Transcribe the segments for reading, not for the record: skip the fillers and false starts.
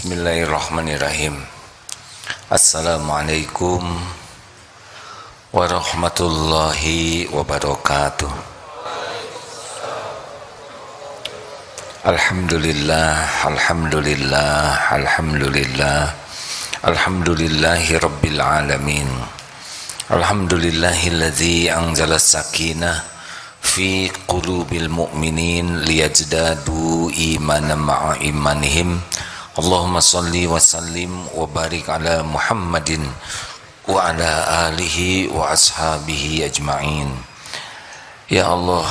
Bismillahirrahmanirrahim. Assalamualaikum warahmatullahi wabarakatuh. Alhamdulillah, alhamdulillah, alhamdulillah, alhamdulillahi rabbil alamin. Alhamdulillahilladzi anzala sakinah fi qulubil mu'minin liyazdadu imanan ma'a imanihim. Allahumma salli wa sallim wa barik ala Muhammadin wa ala alihi wa ashabihi ajma'in. Ya Allah,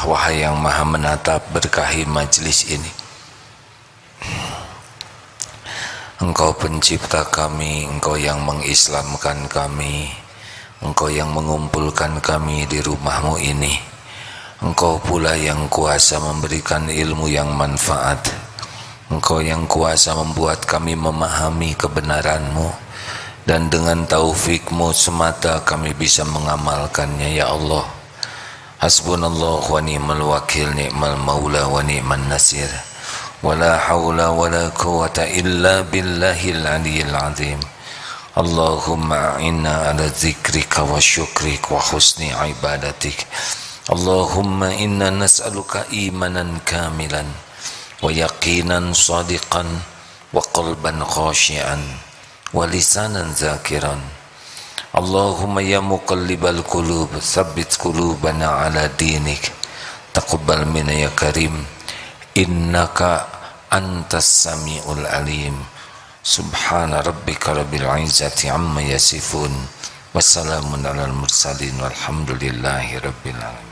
wahai yang maha menatap, berkahi majlis ini. Engkau pencipta kami, Engkau yang mengislamkan kami, Engkau yang mengumpulkan kami di rumahmu ini. Engkau pula yang kuasa memberikan ilmu yang manfaat. Engkau yang kuasa membuat kami memahami kebenaran-Mu, dan dengan taufik-Mu semata kami bisa mengamalkannya. Ya Allah, hasbunallah wa ni'mal wakil, ni'mal maula wa ni'man nasir, wa la hawla wa la quwata illa billahil aliyyil azim. Allahumma a'inna ala zikrika wa syukrika wa husni ibadatik. Allahumma inna nas'aluka imanan kamilan wa yaqinan sadiqan wa qalban khashi'an wa lisanan zakiran. Allahumma ya muqallibal qulub tsabbit qulubana ala dinik. Taqabbal minna ya karim, innaka antas samiul alim. Subhana rabbika rabbil izzati amma yasifun, wassalamun alal mursalin, walhamdulillahi rabbil alamin.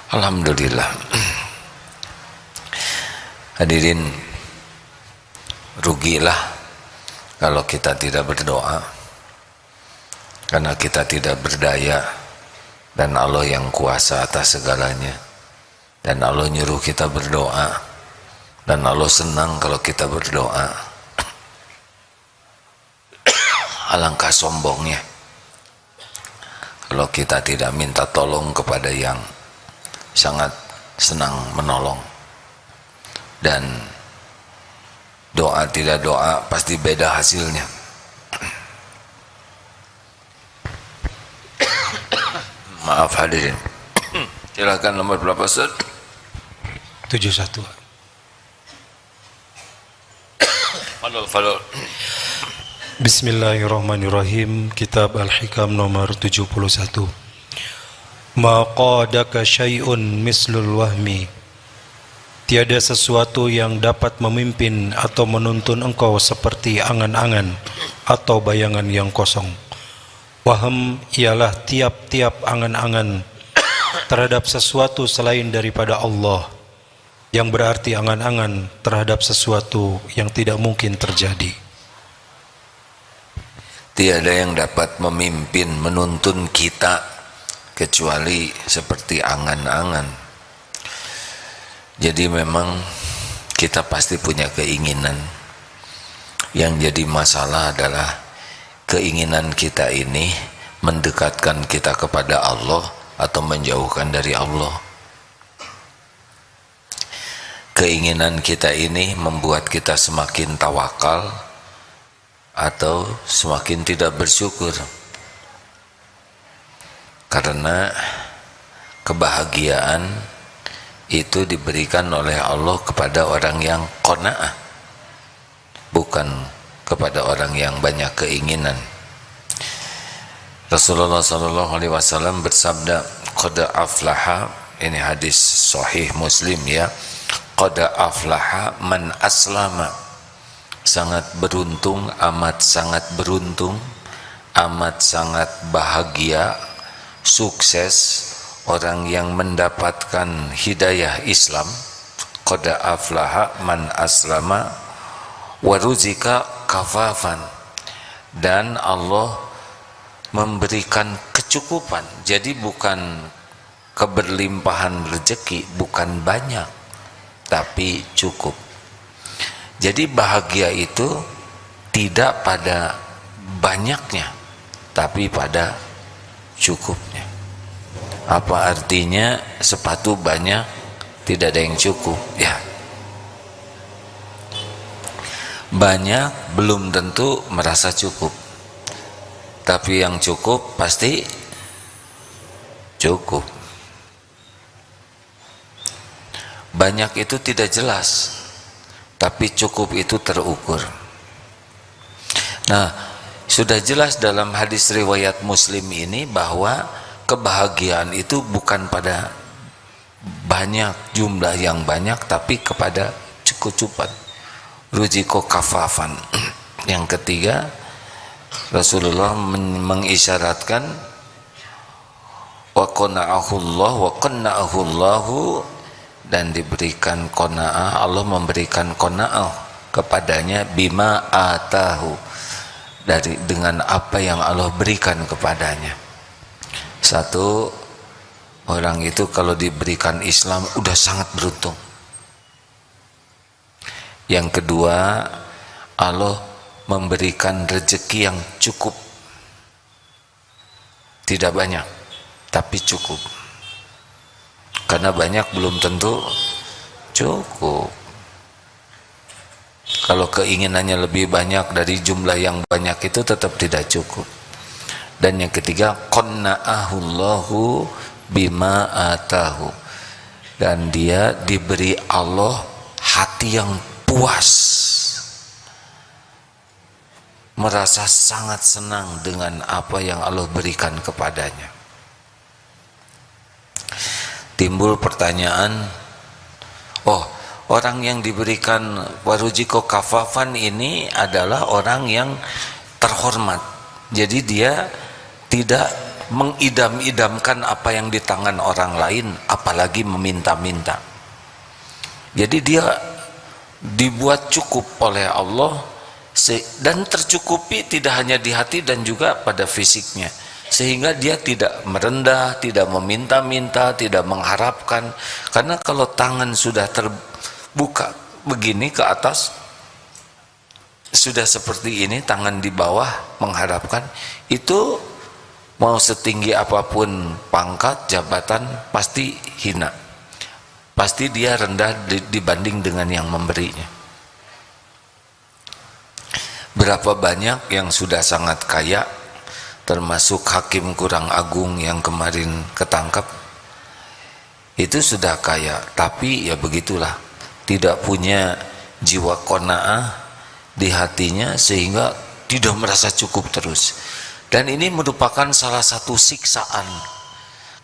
Alhamdulillah. Hadirin, rugilah kalau kita tidak berdoa, karena kita tidak berdaya, dan Allah yang kuasa atas segalanya, dan Allah nyuruh kita berdoa, dan Allah senang kalau kita berdoa. Alangkah sombongnya kalau kita tidak minta tolong kepada yang sangat senang menolong. Dan doa tidak doa pasti beda hasilnya. Maaf hadirin. Silakan nomor berapa, Ustaz? 71. Fadol. Bismillahirrahmanirrahim. Kitab Al-Hikam nomor 71. Ma qadaka syai'un mislul wahmi. Tiada sesuatu yang dapat memimpin atau menuntun engkau seperti angan-angan atau bayangan yang kosong. Waham ialah tiap-tiap angan-angan terhadap sesuatu selain daripada Allah, yang berarti angan-angan terhadap sesuatu yang tidak mungkin terjadi. Tiada yang dapat memimpin, menuntun kita kecuali seperti angan-angan. Jadi memang kita pasti punya keinginan. Yang jadi masalah adalah keinginan kita ini mendekatkan kita kepada Allah atau menjauhkan dari Allah. Keinginan kita ini membuat kita semakin tawakal atau semakin tidak bersyukur. Karena kebahagiaan itu diberikan oleh Allah kepada orang yang qanaah, bukan kepada orang yang banyak keinginan. Rasulullah SAW bersabda, qad aflaha, ini hadis sahih Muslim ya, qad aflaha man aslama. Sangat beruntung, amat sangat beruntung, amat sangat bahagia, sukses orang yang mendapatkan hidayah Islam. Qad aflaha man aslama wa ruzika kafafan, dan Allah memberikan kecukupan. Jadi bukan keberlimpahan rezeki, bukan banyak, tapi cukup. Jadi bahagia itu tidak pada banyaknya, tapi pada cukupnya. Apa artinya sepatu banyak tidak ada yang cukup, ya. Banyak belum tentu merasa cukup, tapi yang cukup pasti cukup. Banyak itu tidak jelas, tapi cukup itu terukur. Nah, sudah jelas dalam hadis riwayat Muslim ini bahwa kebahagiaan itu bukan pada banyak, jumlah yang banyak, tapi kepada kecukupan. Ruziko kafafan. Yang ketiga, Rasulullah mengisyaratkan wa qana'ahullah wa qanna'ahullahu, dan diberikan qanaah, Allah memberikan qanaah kepadanya bima atahu, dengan apa yang Allah berikan kepadanya. Satu, orang itu kalau diberikan Islam udah sangat beruntung. Yang kedua, Allah memberikan rezeki yang cukup, tidak banyak tapi cukup, karena banyak belum tentu cukup. Kalau keinginannya lebih banyak dari jumlah yang banyak itu tetap tidak cukup. Dan yang ketiga, qanna'ahullahu bima atahu, dan dia diberi Allah hati yang puas, merasa sangat senang dengan apa yang Allah berikan kepadanya. Timbul pertanyaan, orang yang diberikan warujiko kafafan ini adalah orang yang terhormat, jadi dia tidak mengidam-idamkan apa yang di tangan orang lain, apalagi meminta-minta. Jadi dia dibuat cukup oleh Allah, dan tercukupi tidak hanya di hati dan juga pada fisiknya, sehingga dia tidak merendah, tidak meminta-minta, tidak mengharapkan. Karena kalau tangan sudah terbuka begini ke atas, sudah seperti ini, tangan di bawah mengharapkan, itu mau setinggi apapun pangkat, jabatan, pasti hina, pasti dia rendah dibanding dengan yang memberinya. Berapa banyak yang sudah sangat kaya, termasuk hakim kurang agung yang kemarin ketangkap, itu sudah kaya, tapi ya begitulah, tidak punya jiwa qanaah di hatinya, sehingga tidak merasa cukup terus. Dan ini merupakan salah satu siksaan,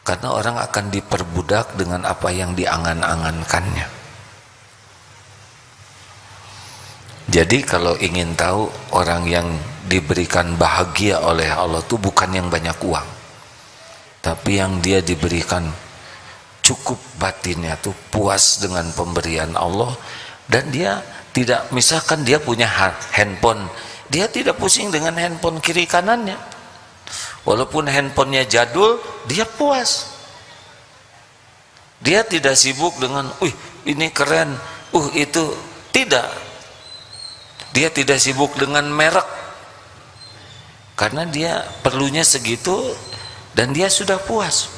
karena orang akan diperbudak dengan apa yang diangan-angankannya. Jadi kalau ingin tahu orang yang diberikan bahagia oleh Allah itu bukan yang banyak uang, tapi yang dia diberikan cukup batinnya tuh, puas dengan pemberian Allah. Dan dia tidak, misalkan dia punya handphone, dia tidak pusing dengan handphone kiri kanannya, walaupun handphonenya jadul, dia puas. Dia tidak sibuk dengan ini keren, itu tidak. Dia tidak sibuk dengan merek, karena dia perlunya segitu dan dia sudah puas.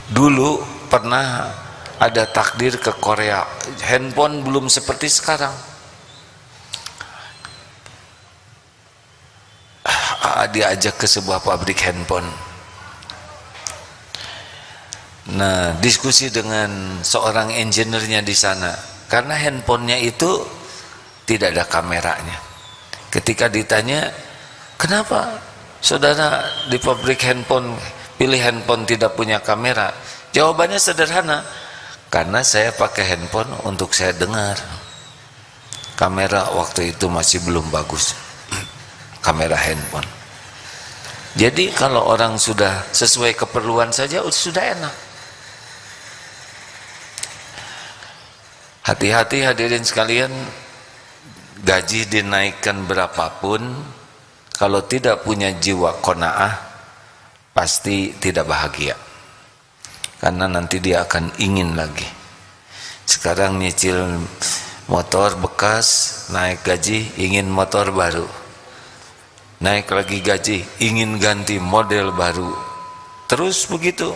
Dulu pernah ada takdir ke Korea, handphone belum seperti sekarang. Diajak ke sebuah pabrik handphone. Nah, diskusi dengan seorang engineer-nya di sana, karena handphonenya itu tidak ada kameranya. Ketika ditanya, kenapa saudara di pabrik handphone pilih handphone tidak punya kamera? Jawabannya sederhana, karena saya pakai handphone untuk saya dengar. Kamera waktu itu masih belum bagus, kamera handphone. Jadi kalau orang sudah sesuai keperluan saja sudah enak. Hati-hati hadirin sekalian, gaji dinaikkan berapapun, kalau tidak punya jiwa qanaah, pasti tidak bahagia, karena nanti dia akan ingin lagi. Sekarang nyicil motor bekas, naik gaji ingin motor baru, naik lagi gaji ingin ganti model baru, terus begitu.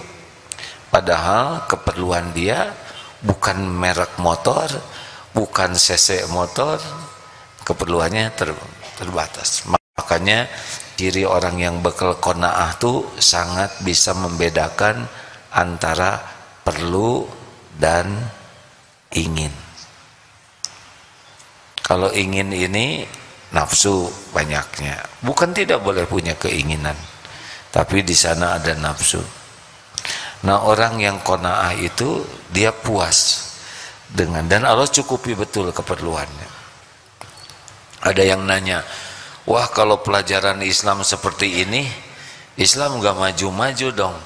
Padahal keperluan dia bukan merek motor, bukan cc motor, keperluannya terbatas. Makanya ciri orang yang bekal qanaah tuh sangat bisa membedakan antara perlu dan ingin. Kalau ingin ini nafsu banyaknya, bukan tidak boleh punya keinginan, tapi di sana ada nafsu. Nah, orang yang qanaah itu dia puas dengan, dan Allah cukupi betul keperluannya. Ada yang nanya, wah kalau pelajaran Islam seperti ini, Islam gak maju-maju dong.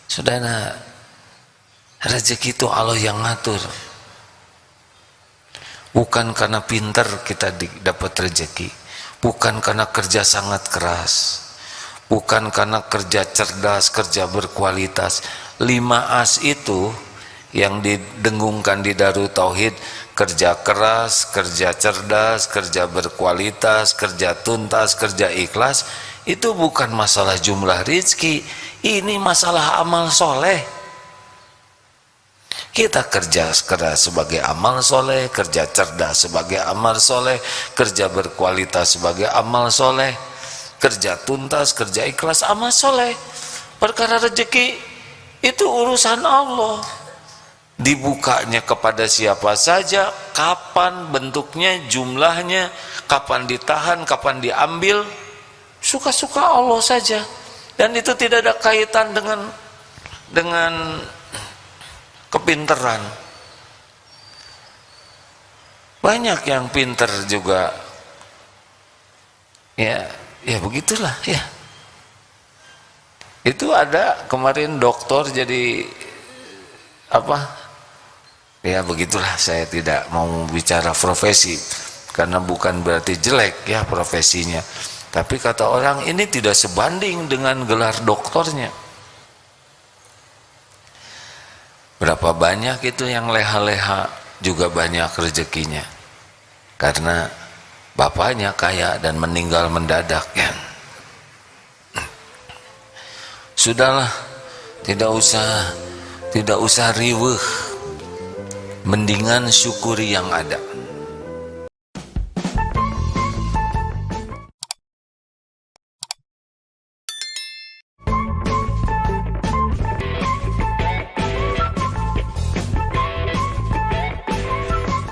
Saudara, rezeki itu Allah yang ngatur. Bukan karena pintar kita dapat rezeki, bukan karena kerja sangat keras, bukan karena kerja cerdas, kerja berkualitas. 5 As itu yang didengungkan di Darut Tauhid, kerja keras, kerja cerdas, kerja berkualitas, kerja tuntas, kerja ikhlas, itu bukan masalah jumlah rezeki, ini masalah amal soleh. Kita kerja keras sebagai amal soleh, kerja cerdas sebagai amal soleh, kerja berkualitas sebagai amal soleh, kerja tuntas, kerja ikhlas, amal soleh. Perkara rezeki itu urusan Allah. Dibukanya kepada siapa saja, kapan bentuknya, jumlahnya, kapan ditahan, kapan diambil, suka-suka Allah saja. Dan itu tidak ada kaitan dengan kepinteran. Banyak yang pinter juga, ya begitulah ya. Itu ada kemarin doktor jadi apa? Ya begitulah, saya tidak mau bicara profesi karena bukan berarti jelek ya profesinya. Tapi kata orang ini tidak sebanding dengan gelar doktornya. Berapa banyak itu yang leha-leha juga banyak rezekinya, karena bapaknya kaya dan meninggal mendadak ya. Sudahlah, tidak usah riweuh, mendingan syukuri yang ada.